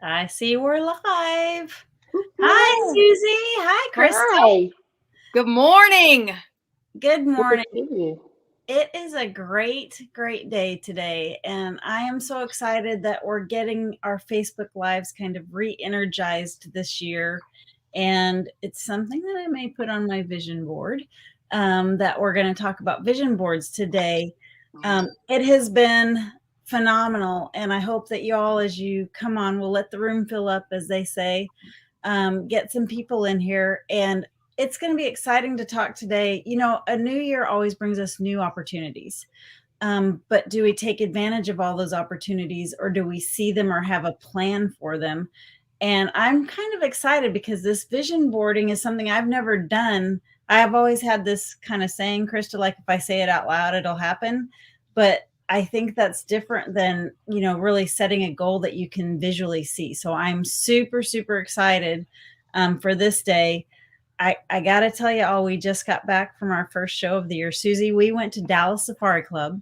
I see we're live. Hi, Yeah. Susie. Hi, Krista. Hi. Good morning. Good Good to morning. see you. It is a great day today, and I am so excited that we're getting our Facebook Lives kind of re energized this year. And it's something that I may put on my vision board that we're going to talk about vision boards today. It has been phenomenal, and I hope that y'all, as you come on, will let the room fill up, as they say. Get some people in here, and it's going to be exciting to talk today. You know, a new year always brings us new opportunities. But do we take advantage of all those opportunities, or do we see them or have a plan for them? And I'm kind of excited because this vision boarding is something I've never done. I've always had this kind of saying, Krista, like if I say it out loud, it'll happen. But I think that's different than, really setting a goal that you can visually see. So I'm super excited for this day. I got to tell you all, we just got back from our first show of the year. Susie, we went to Dallas Safari Club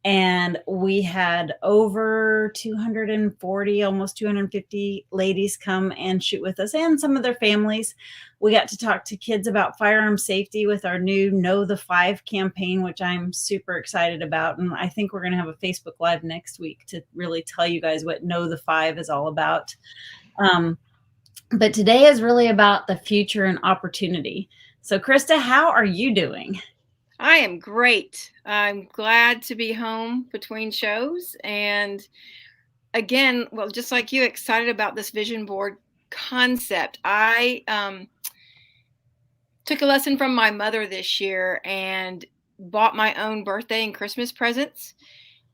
and we had over 240, almost 250 ladies come and shoot with us and some of their families. We got to talk to kids about firearm safety with our new Know the Five campaign, which I'm super excited about. And I think we're going to have a Facebook Live next week to really tell you guys what Know the Five is all about. But today is really about the future and opportunity. So, Krista, how are you doing? I am great. I'm glad to be home between shows. And again, well, just like you, excited about this vision board concept. I took a lesson from my mother this year and bought my own birthday and Christmas presents.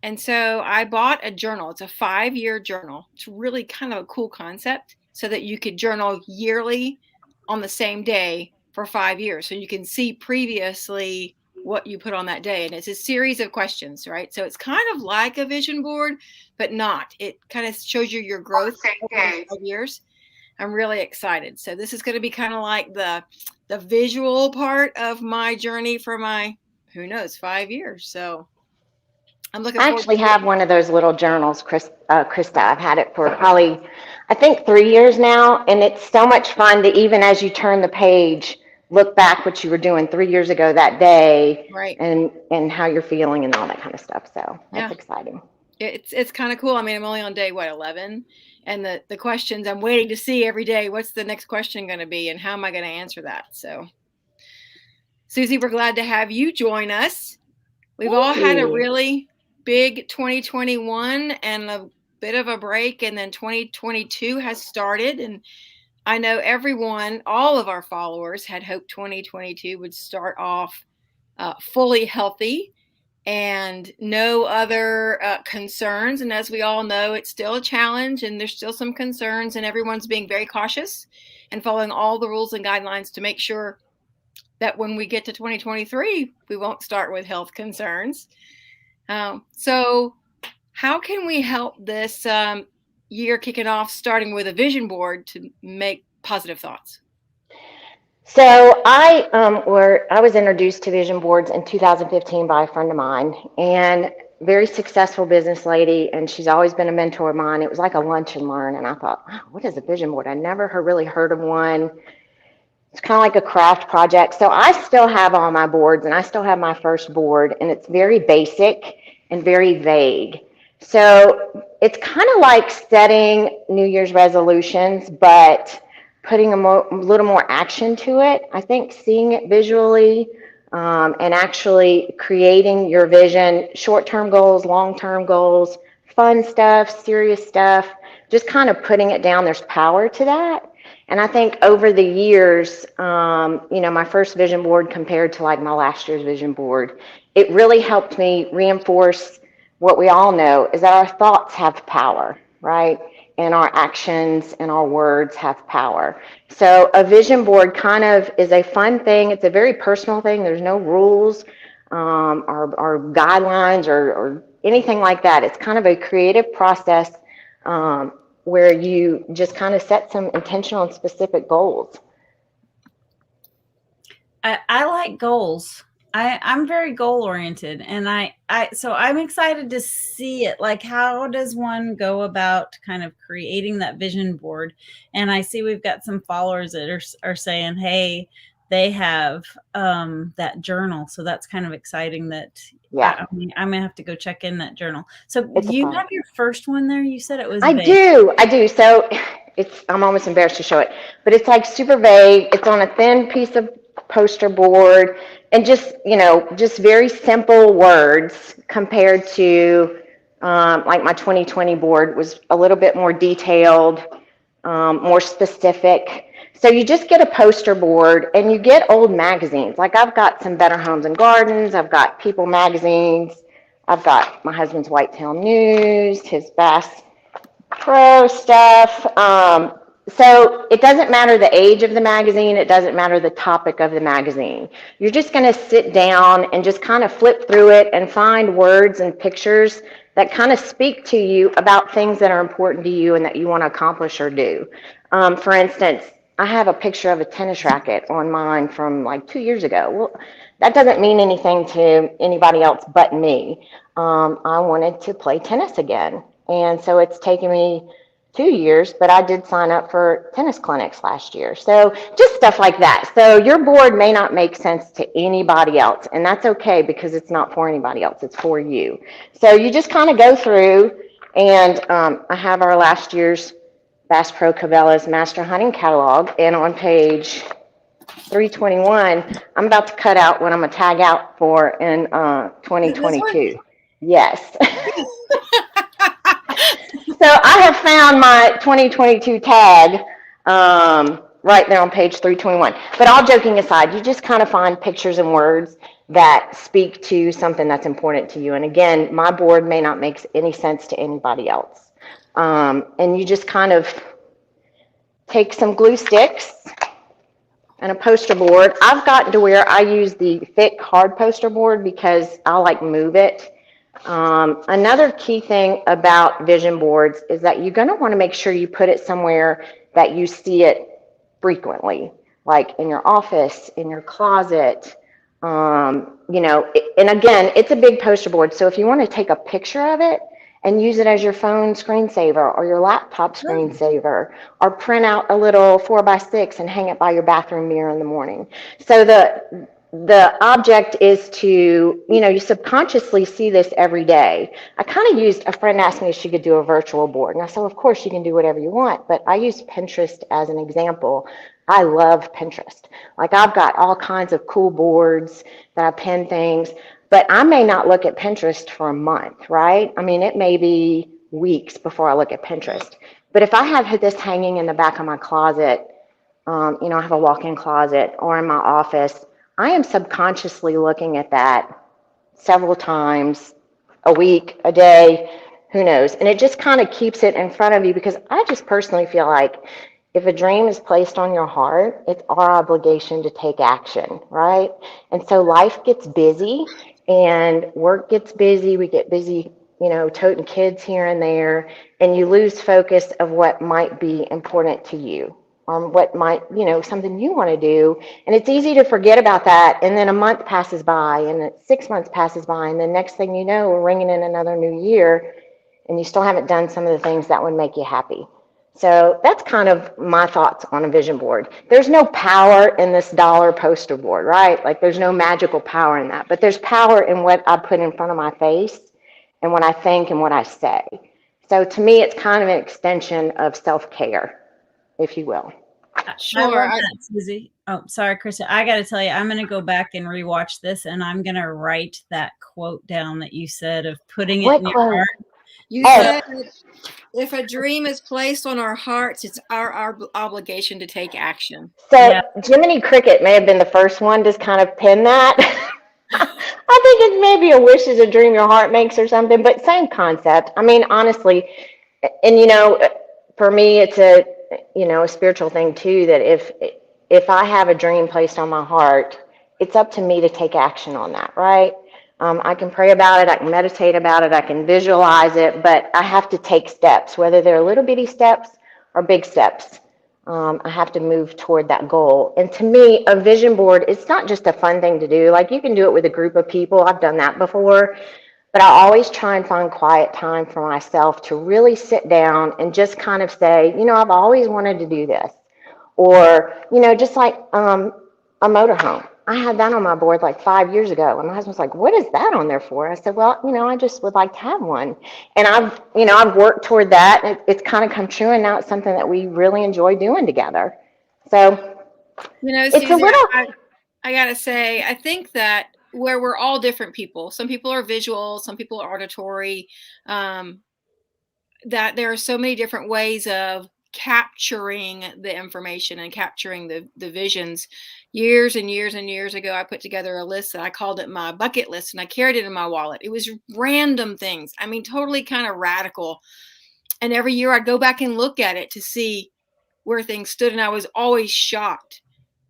And so I bought a journal. It's a 5-year journal. It's really kind of a cool concept so that you could journal yearly on the same day for 5 years. So you can see previously what you put on that day. And it's a series of questions, right? So it's kind of like a vision board, but not. It kind of shows you your growth over the 5 years. I'm really excited. So this is going to be kind of like the visual part of my journey for my, who knows, 5 years. So I'm looking I forward actually to it. have one of those little journals, Krista. I've had it for probably, I think, 3 years now. And it's so much fun to, even as you turn the page, look back what you were doing 3 years ago that day Right. and how you're feeling and all that kind of stuff. So that's Yeah. exciting. It's kind of cool. I mean, I'm only on day, what, 11? And the questions I'm waiting to see every day. What's the next question going to be? And how am I going to answer that? So, Susie, we're glad to have you join us. We've all Thank had a you. really big 2021 and a bit of a break. And then 2022 has started. And I know everyone, all of our followers, had hoped 2022 would start off fully healthy and no other concerns. And as we all know, it's still a challenge and there's still some concerns, and everyone's being very cautious and following all the rules and guidelines to make sure that when we get to 2023, we won't start with health concerns. So, how can we help this year kicking off, starting with a vision board to make positive thoughts? So I was introduced to vision boards in 2015 by a friend of mine, and very successful business lady, and she's always been a mentor of mine. It was like a lunch and learn, and I thought, wow, what is a vision board? I never really heard of one. It's kind of like a craft project. So I still have all my boards, and I still have my first board, and it's very basic and very vague. So it's kind of like setting New Year's resolutions, but putting a little more action to it. I think seeing it visually and actually creating your vision, short-term goals, long-term goals, fun stuff, serious stuff, just kind of putting it down. There's power to that. And I think over the years, my first vision board compared to like my last year's vision board, it really helped me reinforce what we all know is that our thoughts have power, right? And our actions and our words have power. So a vision board kind of is a fun thing. It's a very personal thing. There's no rules or guidelines or anything like that. It's kind of a creative process where you just kind of set some intentional and specific goals. I like goals. I'm very goal oriented, and so I'm excited to see it. Like, how does one go about kind of creating that vision board? And I see we've got some followers that are saying, hey, they have that journal. So that's kind of exciting that Yeah, I mean, I'm gonna have to go check in that journal. So it's a you fun. have your first one there. You said it was I vague. do, I do. So I'm almost embarrassed to show it, but it's like super vague. It's on a thin piece of poster board and just, just very simple words compared to, like my 2020 board was a little bit more detailed, more specific. So you just get a poster board and you get old magazines. Like I've got some Better Homes and Gardens, I've got People magazines, I've got my husband's Whitetail News, his Bass Pro stuff. So it doesn't matter the age of the magazine. It doesn't matter the topic of the magazine. You're just going to sit down and just kind of flip through it and find words and pictures that kind of speak to you about things that are important to you and that you want to accomplish or do. For instance, I have a picture of a tennis racket on mine from like 2 years ago. Well, that doesn't mean anything to anybody else but me. I wanted to play tennis again. And so it's taken me 2 years, but I did sign up for tennis clinics last year. So just stuff like that. So your board may not make sense to anybody else, and that's okay because it's not for anybody else, it's for you. So you just kind of go through, and I have our last year's Bass Pro Cabela's Master Hunting Catalog, and on page 321, I'm about to cut out what I'm going to tag out for in This one? 2022. Yes. So I have found my 2022 tag right there on page 321. But all joking aside, you just kind of find pictures and words that speak to something that's important to you. And again, my board may not make any sense to anybody else. And you just kind of take some glue sticks and a poster board. I've gotten to where I use the thick hard poster board because I like move it. Another key thing about vision boards is that you're going to want to make sure you put it somewhere that you see it frequently, like in your office, in your closet. And again, it's a big poster board. So if you want to take a picture of it and use it as your phone screensaver or your laptop screensaver, or print out a little 4x6 and hang it by your bathroom mirror in the morning. So the object is to, you subconsciously see this every day. I kind of used, a friend asked me if she could do a virtual board. And I said, of course you can do whatever you want, but I used Pinterest as an example. I love Pinterest. Like I've got all kinds of cool boards that I pin things, but I may not look at Pinterest for a month, right? I mean, it may be weeks before I look at Pinterest. But if I have this hanging in the back of my closet, I have a walk-in closet, or in my office, I am subconsciously looking at that several times a week, a day, who knows? And it just kind of keeps it in front of you because I just personally feel like if a dream is placed on your heart, it's our obligation to take action, right? And so life gets busy and work gets busy. We get busy, toting kids here and there, and you lose focus of what might be important to you. What might, something you want to do. And it's easy to forget about that. And then a month passes by and 6 months passes by. And the next thing you know, we're ringing in another new year and you still haven't done some of the things that would make you happy. So that's kind of my thoughts on a vision board. There's no power in this dollar poster board, right? Like there's no magical power in that, but there's power in what I put in front of my face and what I think and what I say. So to me, it's kind of an extension of self-care, if you will. I Sure. love that, Susie. Oh, sorry, Krista. I got to tell you, I'm going to go back and rewatch this, and I'm going to write that quote down that you said of putting it What in your quote? heart. You Oh, said if a dream is placed on our hearts, it's our obligation to take action. so Yeah. Jiminy Cricket may have been the first one to kind of pin that. I think it's maybe a wish is a dream your heart makes or something, but same concept. I mean, honestly, and for me, it's a spiritual thing too, that if I have a dream placed on my heart, it's up to me to take action on that, right? I can pray about it, I can meditate about it, I can visualize it, but I have to take steps, whether they're little bitty steps or big steps. I have to move toward that goal. And to me, a vision board, it's not just a fun thing to do. Like you can do it with a group of people. I've done that before, but I always try and find quiet time for myself to really sit down and just kind of say, I've always wanted to do this. Or, just like a motorhome. I had that on my board like 5 years ago. And my husband's like, what is that on there for? I said, well, I just would like to have one. And I've worked toward that. And it's kind of come true. And now it's something that we really enjoy doing together. So it's a Susie, little, I gotta say, I think that where we're all different people. Some people are visual, some people are auditory. That there are so many different ways of capturing the information and capturing the visions. Years and years and years ago, I put together a list that I called it my bucket list, and I carried it in my wallet. It was random things. I mean, totally kind of radical. And every year I'd go back and look at it to see where things stood. And I was always shocked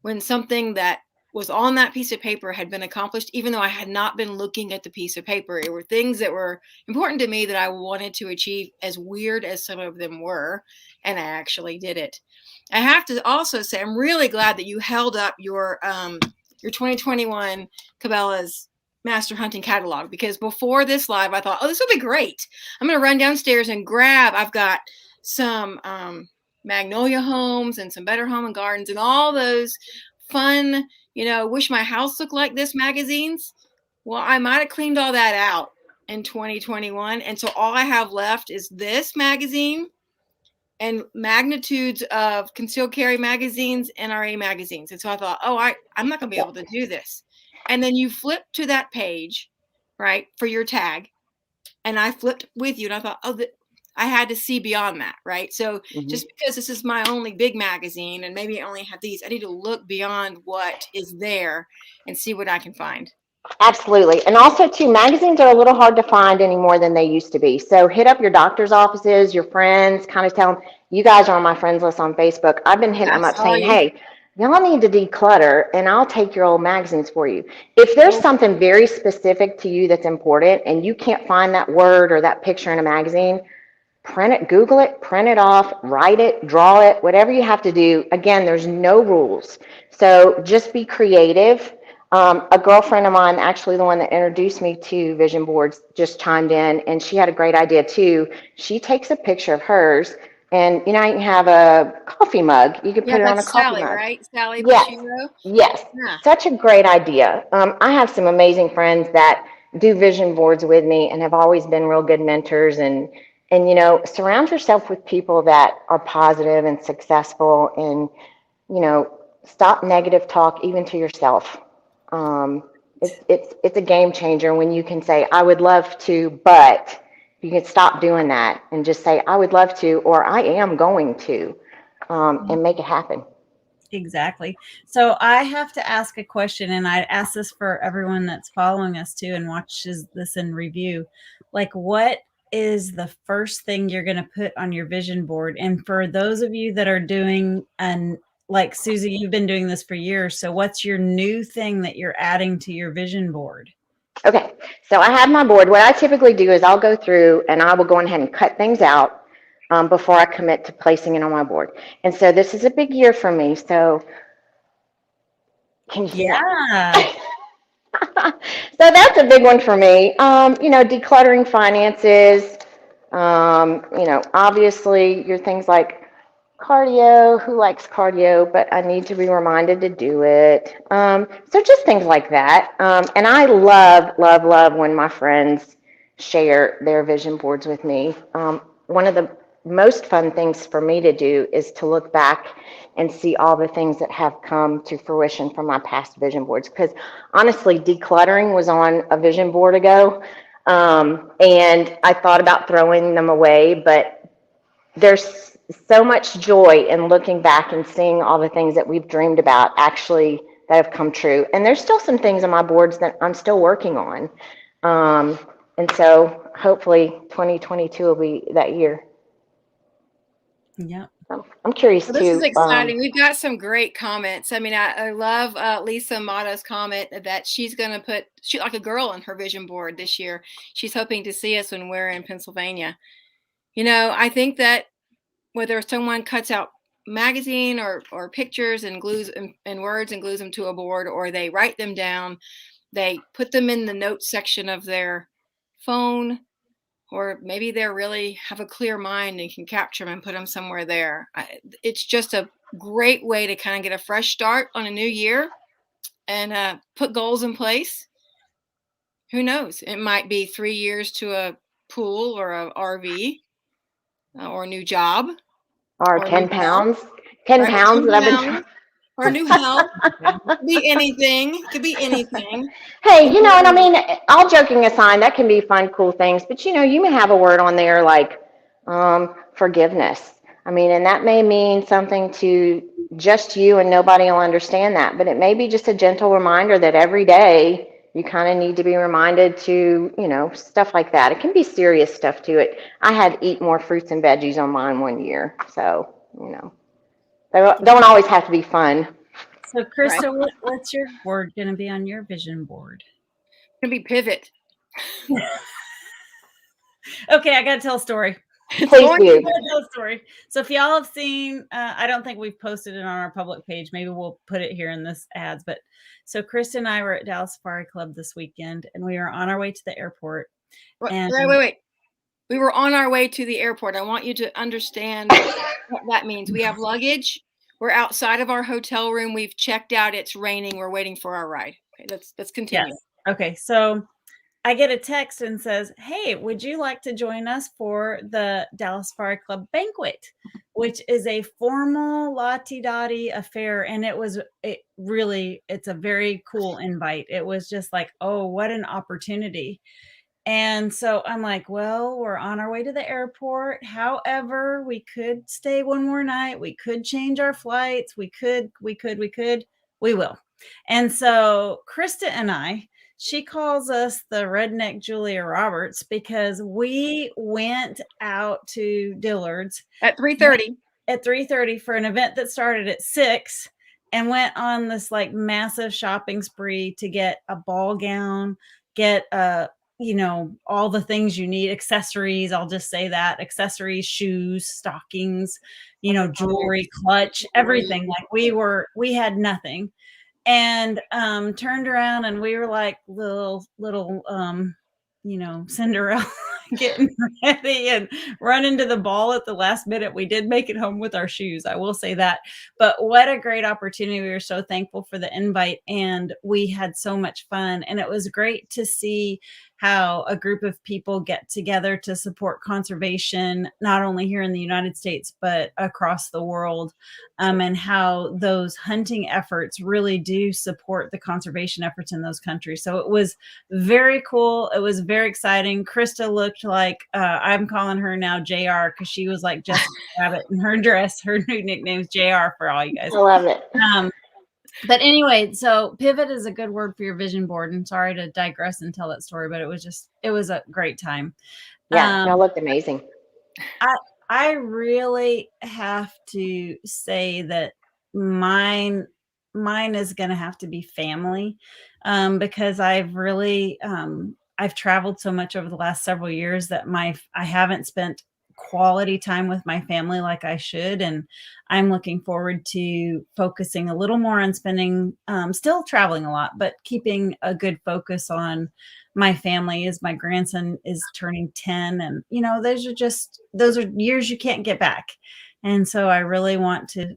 when something that was on that piece of paper had been accomplished, even though I had not been looking at the piece of paper. It were things that were important to me that I wanted to achieve, as weird as some of them were, and I actually did it. I have to also say, I'm really glad that you held up your 2021 Cabela's Master Hunting Catalog, because before this live, I thought, oh, this will be great. I'm going to run downstairs and grab, I've got some Magnolia Homes and some Better Home and Gardens and all those fun, wish my house looked like this magazines. Well, I might have cleaned all that out in 2021. And so all I have left is this magazine and magnitudes of concealed carry magazines, NRA magazines. And so I thought, I'm not going to be able to do this. And then you flip to that page, right, for your tag. And I flipped with you and I thought, I had to see beyond that, right? So just because this is my only big magazine and maybe I only have these, I need to look beyond what is there and see what I can find. Absolutely. And also, too, magazines are a little hard to find any more than they used to be. So hit up your doctor's offices, your friends, kind of tell them, you guys are on my friends list on Facebook. I've been hitting them up saying, hey, y'all need to declutter and I'll take your old magazines for you. If there's something very specific to you that's important and you can't find that word or that picture in a magazine, print it, Google it, print it off, write it, draw it, whatever you have to do. Again, there's no rules. So just be creative. A girlfriend of mine, actually the one that introduced me to vision boards, just chimed in and she had a great idea too. She takes a picture of hers and you can have a coffee mug. You could put it on a coffee mug. Right? Sally Yes. Bashiro? Yes. Yeah. Such a great idea. I have some amazing friends that do vision boards with me and have always been real good mentors and surround yourself with people that are positive and successful and, stop negative talk even to yourself. It's a game changer when you can say, I would love to, but you can stop doing that and just say, I would love to, or I am going to, and make it happen. Exactly. So I have to ask a question, and I ask this for everyone that's following us too and watches this in review. Like, what is the first thing you're going to put on your vision board? And for those of you that are doing, and like Susie, you've been doing this for years. So what's your new thing that you're adding to your vision board? Okay. So I have my board. What I typically do is I'll go through and I will go ahead and cut things out before I commit to placing it on my board. And so this is a big year for me. So can you see that? So that's a big one for me. Decluttering finances, obviously your things like cardio, who likes cardio, but I need to be reminded to do it. So just things like that. And I love, love, love when my friends share their vision boards with me. One of the most fun things for me to do is to look back and see all the things that have come to fruition from my past vision boards. Because honestly, decluttering was on a vision board ago. And I thought about throwing them away, but there's so much joy in looking back and seeing all the things that we've dreamed about actually that have come true. And there's still some things on my boards that I'm still working on. And so hopefully 2022 will be that year. Yeah. I'm curious well, too. This is exciting. We've got some great comments. I mean, I love Lisa Mata's comment that she's going to shoot like a girl on her vision board this year. She's hoping to see us when we're in Pennsylvania. I think that whether someone cuts out magazine or pictures and glues and words and glues them to a board, or they write them down. They put them in the notes section of their phone, or maybe they really have a clear mind and can capture them and put them somewhere there. It's just a great way to kind of get a fresh start on a new year and put goals in place. Who knows? It might be 3 years to a pool or a RV or a new job Or or a new 10 health, pounds, 10 right? Or pounds that 10 I've been trying. pounds or a new health. Could be anything. It could be anything. Hey, and I mean, all joking aside, that can be fun, cool things, but you may have a word on there like forgiveness. I mean, and that may mean something to just you and nobody will understand that, but it may be just a gentle reminder that every day you kind of need to be reminded to, stuff like that. It can be serious stuff to it. I had eat more fruits and veggies on mine one year. So, they don't always have to be fun. So, Right. Krista, what's your word going to be on your vision board? It can be pivot. Okay, I got to tell a story. Please do. Story. So if y'all have seen, I don't think we've posted it on our public page. Maybe we'll put it here in this ads. But so Krista and I were at Dallas Safari Club this weekend, and we were on our way to the airport. And Wait. We were on our way to the airport. I want you to understand what that means. We have luggage. We're outside of our hotel room. We've checked out. It's raining. We're waiting for our ride. Okay, let's continue. Yes. Okay, so I get a text and says, "Hey, would you like to join us for the Dallas Safari Club banquet?" Which is a formal la-ti-da-ti affair. And it's a very cool invite. It was just like, oh, what an opportunity. And so I'm like, well, we're on our way to the airport. However, we could stay one more night. We could change our flights. We will. And so Krista and she calls us the redneck Julia Roberts because we went out to Dillard's at 3:30 for an event that started at 6 and went on this like massive shopping spree to get a ball gown, get all the things you need, accessories. I'll just say that accessories, shoes, stockings, jewelry, clutch, everything. Like we had nothing. And turned around and we were like little Cinderella getting ready and run into the ball at the last minute. We did make it home with our shoes, I will say that. But what a great opportunity. We were so thankful for the invite and we had so much fun. And it was great to see how a group of people get together to support conservation, not only here in the United States, but across the world, and how those hunting efforts really do support the conservation efforts in those countries. So it was very cool. It was very exciting. Krista looked like, I'm calling her now JR because she was like Jessica Rabbit in her dress. Her new nickname's JR for all you guys. I love it. But anyway, so pivot is a good word for your vision board. And sorry to digress and tell that story, but it was a great time. Yeah, it looked amazing. I really have to say that mine is going to have to be family, because I've really, I've traveled so much over the last several years that I haven't spent quality time with my family like I should. And I'm looking forward to focusing a little more on spending, still traveling a lot, but keeping a good focus on my family as my grandson is turning 10. And, those are years you can't get back. And so I really want to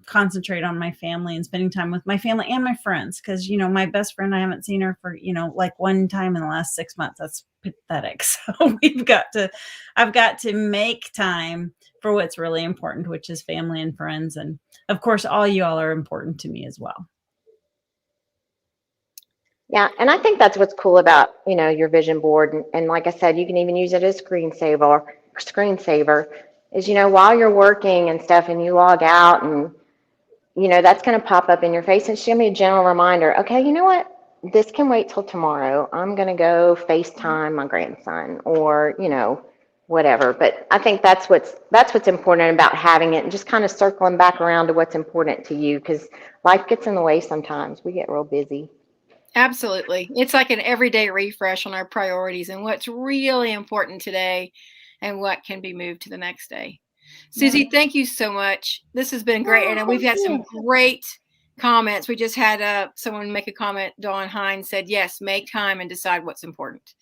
concentrate on my family and spending time with my family and my friends. Because, my best friend, I haven't seen her for, like one time in the last 6 months. That's pathetic. So I've got to make time for what's really important, which is family and friends. And of course, all you all are important to me as well. Yeah, and I think that's what's cool about, your vision board. And like I said, you can even use it as screensaver, is, while you're working and stuff and you log out and, that's going to pop up in your face and it's going to be a gentle reminder. Okay, you know what? This can wait till tomorrow. I'm going to go FaceTime my grandson or, whatever. But I think that's what's important about having it and just kind of circling back around to what's important to you because life gets in the way sometimes. We get real busy. Absolutely. It's like an everyday refresh on our priorities and what's really important today and what can be moved to the next day. Suzi, thank you so much. This has been great. And we've had some great comments. We just had someone make a comment. Dawn Hines said, yes, make time and decide what's important.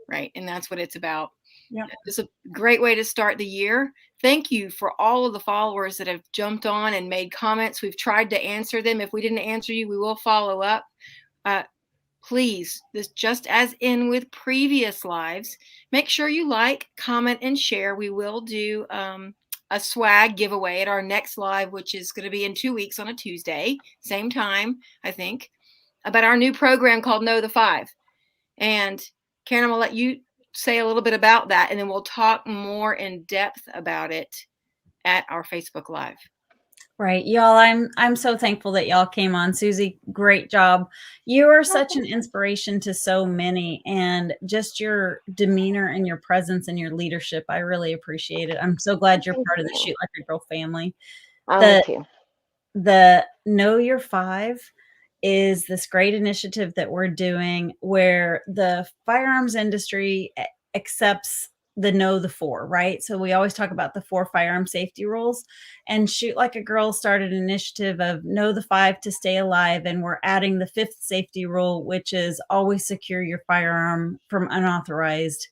Right. And that's what it's about. Yep. It's a great way to start the year. Thank you for all of the followers that have jumped on and made comments. We've tried to answer them. If we didn't answer you, we will follow up. Please, this just as in with previous lives, make sure you like, comment, and share. We will do a swag giveaway at our next live, which is going to be in 2 weeks on a Tuesday, same time, I think, about our new program called Know the Five. And Karen, I'm going to let you say a little bit about that, and then we'll talk more in depth about it at our Facebook Live. Right. Y'all, I'm so thankful that y'all came on. Suzi, great job. You are such an inspiration to so many, and just your demeanor and your presence and your leadership. I really appreciate it. I'm so glad you're part of the Shoot Like a Girl family. Me too. The Know Your Five is this great initiative that we're doing where the firearms industry accepts the Know the Four, right? So we always talk about the 4 firearm safety rules, and Shoot Like a Girl started an initiative of Know the Five to stay alive. And we're adding the 5th safety rule, which is always secure your firearm from unauthorized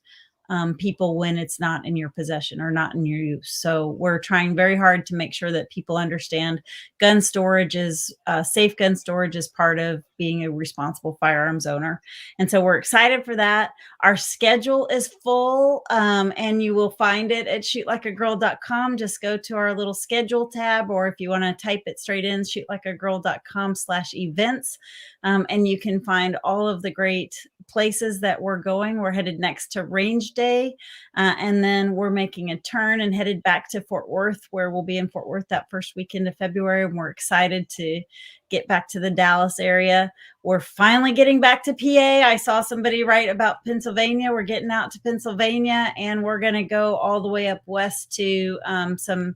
people when it's not in your possession or not in your use. So we're trying very hard to make sure that people understand gun storage is safe. Gun storage is part of being a responsible firearms owner. And so we're excited for that. Our schedule is full, and you will find it at shootlikeagirl.com. Just go to our little schedule tab, or if you want to type it straight in, shootlikeagirl.com/events. And you can find all of the great places that we're going. We're headed next to Range Day, and then we're making a turn and headed back to Fort Worth, where we'll be in Fort Worth that first weekend of February. And we're excited to get back to the Dallas area. We're finally getting back to PA. I saw somebody write about Pennsylvania. We're getting out to Pennsylvania, and we're going to go all the way up west to some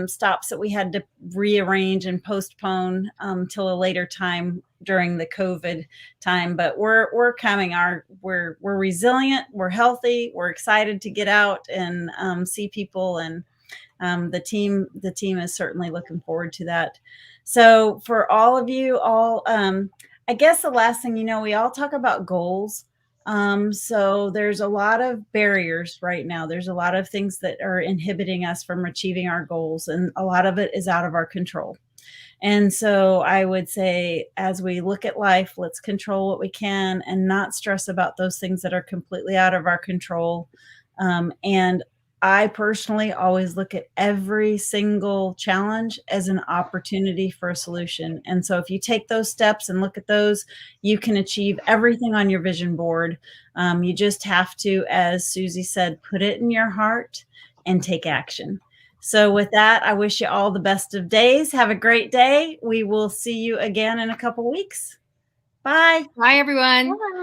stops that we had to rearrange and postpone till a later time during the COVID time. But we're coming. We're resilient. We're healthy. We're excited to get out and see people, and the team is certainly looking forward to that. So for all of you, I guess the last thing, we all talk about goals. So there's a lot of barriers right now. There's a lot of things that are inhibiting us from achieving our goals, and a lot of it is out of our control. And so I would say, as we look at life, let's control what we can and not stress about those things that are completely out of our control. And I personally always look at every single challenge as an opportunity for a solution. And so if you take those steps and look at those, you can achieve everything on your vision board. You just have to, as Suzi said, put it in your heart and take action. So with that, I wish you all the best of days. Have a great day. We will see you again in a couple weeks. Bye. Bye, everyone. Bye.